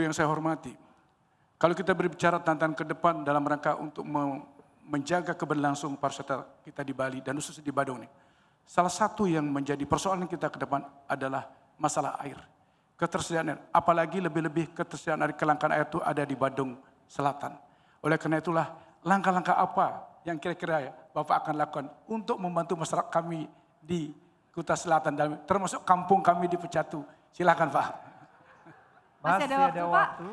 Yang saya hormati, kalau kita berbicara tantangan ke depan dalam rangka untuk menjaga keberlangsungan pariwisata kita di Bali dan khususnya di Badung ini, salah satu yang menjadi persoalan kita ke depan adalah masalah air, ketersediaan air, apalagi lebih-lebih ketersediaan air, kelangkaan air itu ada di Badung Selatan. Oleh karena itulah langkah-langkah apa yang kira-kira Bapak akan lakukan untuk membantu masyarakat kami di Kuta Selatan, termasuk kampung kami di Pecatu. Silakan Pak. Masih ada waktu.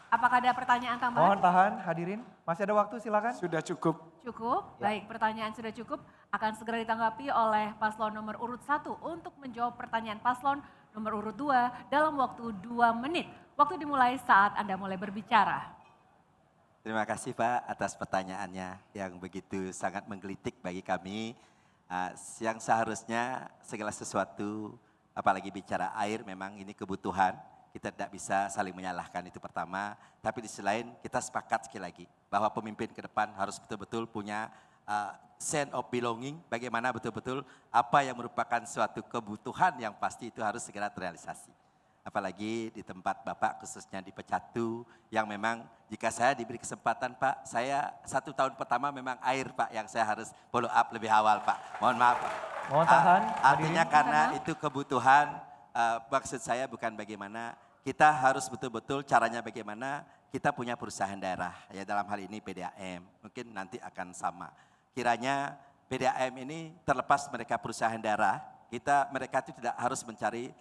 Apakah ada pertanyaan tambahan? Mohon tahan hadirin. Masih ada waktu, silakan. Sudah cukup. Cukup, Ya. baik, pertanyaan sudah cukup. Akan segera ditanggapi oleh paslon nomor urut 1 untuk menjawab pertanyaan paslon nomor urut 2 dalam waktu 2 menit. Waktu dimulai saat Anda mulai berbicara. Terima kasih Pak atas pertanyaannya yang begitu sangat menggelitik bagi kami. Yang seharusnya segala sesuatu, apalagi bicara air, memang ini kebutuhan. Kita tidak bisa saling menyalahkan, itu pertama. Tapi di sisi lain kita sepakat sekali lagi bahwa pemimpin ke depan harus betul-betul punya sense of belonging. Bagaimana betul-betul apa yang merupakan suatu kebutuhan yang pasti itu harus segera terrealisasi. Apalagi di tempat Bapak khususnya di Pecatu yang memang jika saya diberi kesempatan Pak, saya 1 tahun pertama memang air Pak yang saya harus follow up lebih awal Pak. Mohon maaf Pak. Mohon tahan. Artinya hadirin. karena itu kebutuhan, maksud saya bukan bagaimana kita harus betul-betul caranya bagaimana kita punya perusahaan daerah. Ya dalam hal ini PDAM, mungkin nanti akan sama. Kiranya PDAM ini terlepas mereka perusahaan daerah, mereka itu tidak harus mencari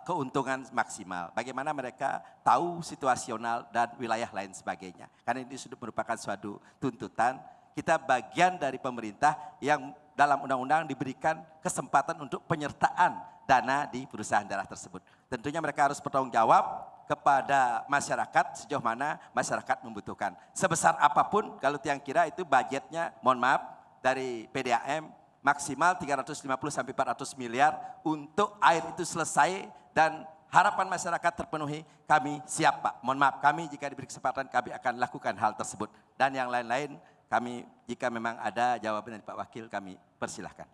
keuntungan maksimal. Bagaimana mereka tahu situasional dan wilayah lain sebagainya. Karena ini sudah merupakan suatu tuntutan. Kita bagian dari pemerintah yang dalam undang-undang diberikan kesempatan untuk penyertaan dana di perusahaan daerah tersebut. Tentunya mereka harus bertanggung jawab kepada masyarakat sejauh mana masyarakat membutuhkan. Sebesar apapun kalau tiang kira itu budgetnya, mohon maaf, dari PDAM maksimal 350 sampai 400 miliar untuk air itu selesai dan harapan masyarakat terpenuhi, kami siap Pak. Mohon maaf, kami jika diberi kesempatan kami akan lakukan hal tersebut. Dan yang lain-lain kami jika memang ada jawaban dari Pak Wakil kami persilahkan.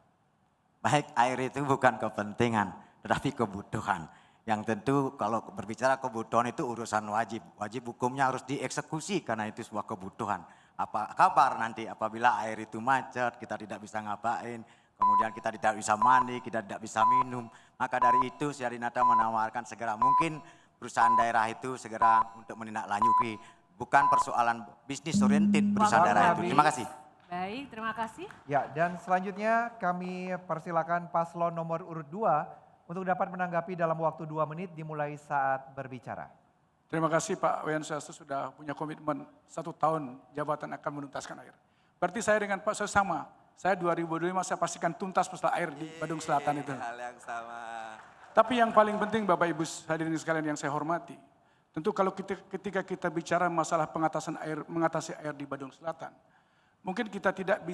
Baik, air itu bukan kepentingan, tetapi kebutuhan. Yang tentu kalau berbicara kebutuhan itu urusan wajib. Wajib hukumnya harus dieksekusi karena itu sebuah kebutuhan. Apa kabar nanti apabila air itu macet, kita tidak bisa ngapain, kemudian kita tidak bisa mandi, kita tidak bisa minum. Maka dari itu Syahrinata menawarkan segera mungkin perusahaan daerah itu segera untuk menindaklanjuti. Bukan persoalan bisnis oriented perusahaan daerah itu. Terima kasih. Baik, terima kasih. Ya, dan selanjutnya kami persilakan paslon nomor urut 2 untuk dapat menanggapi dalam waktu 2 menit dimulai saat berbicara. Terima kasih Pak Wayan Suyastu sudah punya komitmen 1 tahun jabatan akan menuntaskan air. Berarti saya dengan Pak Suyastu sama. Saya 2025 saya pastikan tuntas masalah air di Badung Selatan itu. Hal yang sama. Tapi yang paling penting Bapak Ibu hadirin sekalian yang saya hormati. Tentu kalau ketika kita bicara masalah mengatasi air di Badung Selatan. Mungkin kita tidak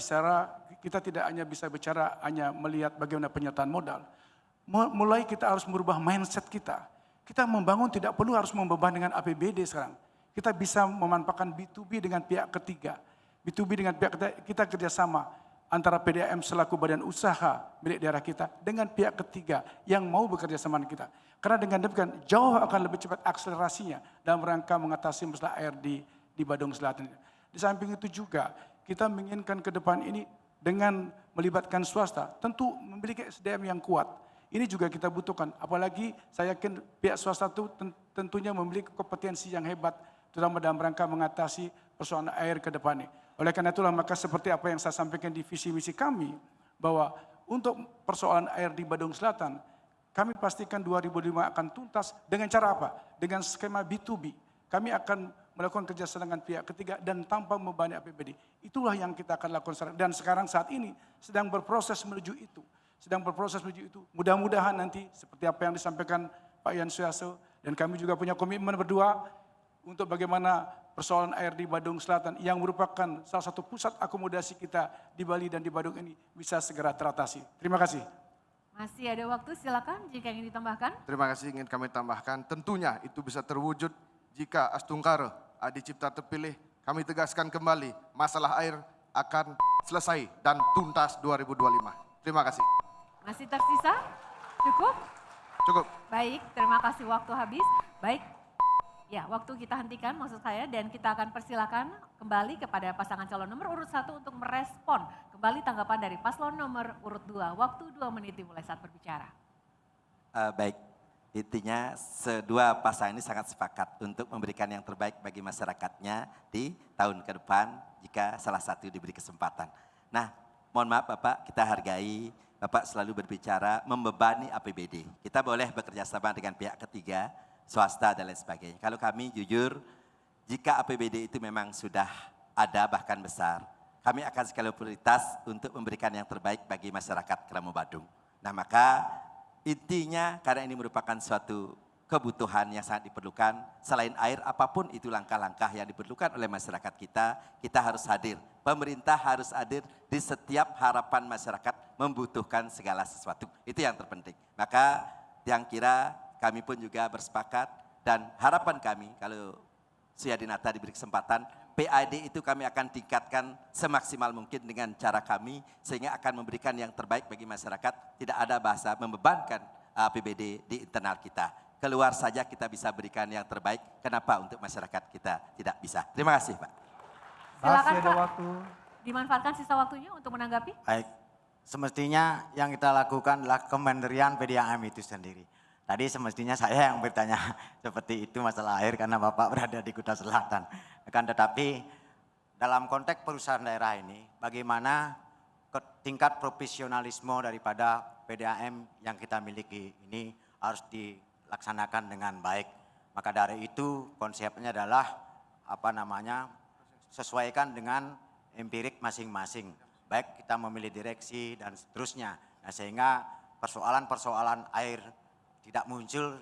hanya bisa bicara hanya melihat bagaimana penyertaan modal. Mulai kita harus merubah mindset kita. Kita membangun tidak perlu harus membeban dengan APBD sekarang. Kita bisa memanfaatkan B2B dengan pihak ketiga. B2B dengan pihak ketiga, kita kerjasama antara PDAM selaku badan usaha milik daerah kita dengan pihak ketiga yang mau bekerja sama dengan kita. Karena dengan demikian jauh akan lebih cepat akselerasinya dalam rangka mengatasi masalah air di Badung Selatan. Di samping itu juga kita menginginkan ke depan ini dengan melibatkan swasta tentu memiliki SDM yang kuat. Ini juga kita butuhkan, apalagi saya yakin pihak swasta itu tentunya memiliki kompetensi yang hebat, terutama dalam rangka mengatasi persoalan air ke depan ini. Oleh karena itulah maka seperti apa yang saya sampaikan di visi misi kami, bahwa untuk persoalan air di Badung Selatan, kami pastikan 2005 akan tuntas dengan cara apa? Dengan skema B2B. Kami akan melakukan kerjasama dengan pihak ketiga dan tanpa membebani APBD. Itulah yang kita akan lakukan sekarang. Dan sekarang saat ini sedang berproses menuju itu. Mudah-mudahan nanti seperti apa yang disampaikan Pak Yan Suyastu dan kami juga punya komitmen berdua untuk bagaimana persoalan air di Badung Selatan yang merupakan salah satu pusat akomodasi kita di Bali dan di Badung ini bisa segera teratasi. Terima kasih. Masih ada waktu, silakan jika ingin ditambahkan. Terima kasih, ingin kami tambahkan. Tentunya itu bisa terwujud jika Astungkara Adi Cipta terpilih. Kami tegaskan kembali masalah air akan selesai dan tuntas 2025. Terima kasih. Masih tersisa? Cukup? Cukup. Baik, terima kasih waktu habis. Baik, Ya, waktu kita hentikan maksud saya dan kita akan persilakan kembali kepada pasangan calon nomor urut 1 untuk merespon kembali tanggapan dari paslon nomor urut 2. Waktu 2 menit dimulai saat berbicara. Baik, intinya kedua pasangan ini sangat sepakat untuk memberikan yang terbaik bagi masyarakatnya di tahun ke depan jika salah satu diberi kesempatan. Nah, mohon maaf Bapak, kita hargai Bapak selalu berbicara membebani APBD. Kita boleh bekerja sama dengan pihak ketiga, swasta dan lain sebagainya. Kalau kami jujur, jika APBD itu memang sudah ada bahkan besar, kami akan sekali prioritas untuk memberikan yang terbaik bagi masyarakat Kramo Badung. Nah maka intinya karena ini merupakan suatu kebutuhan yang sangat diperlukan, selain air apapun itu langkah-langkah yang diperlukan oleh masyarakat kita harus hadir. Pemerintah harus hadir di setiap harapan masyarakat membutuhkan segala sesuatu. Itu yang terpenting. Maka yang kira kami pun juga bersepakat dan harapan kami kalau Suyadinata diberi kesempatan, PAD itu kami akan tingkatkan semaksimal mungkin dengan cara kami sehingga akan memberikan yang terbaik bagi masyarakat. Tidak ada bahasa membebankan APBD di internal kita. Keluar saja kita bisa berikan yang terbaik, kenapa untuk masyarakat kita tidak bisa. Terima kasih Pak. Silakan Masih ada Pak, waktu. dimanfaatkan sisa waktunya untuk menanggapi. Baik, semestinya yang kita lakukan adalah Kementerian PDAM itu sendiri. Tadi semestinya saya yang bertanya seperti itu masalah air karena Bapak berada di Kuta Selatan. Akan tetapi dalam konteks perusahaan daerah ini bagaimana tingkat profesionalisme daripada PDAM yang kita miliki ini harus dilaksanakan dengan baik. Maka dari itu konsepnya adalah sesuaikan dengan empirik masing-masing. Baik kita memilih direksi dan seterusnya. Nah, sehingga persoalan-persoalan air tidak muncul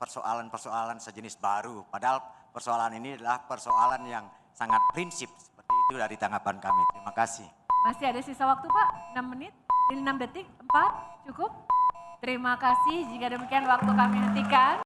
persoalan-persoalan sejenis baru. Padahal persoalan ini adalah persoalan yang sangat prinsip. Seperti itu dari tanggapan kami. Terima kasih. Masih ada sisa waktu Pak, 6 menit, 6 detik, 4, cukup. Terima kasih, jika demikian waktu kami hentikan.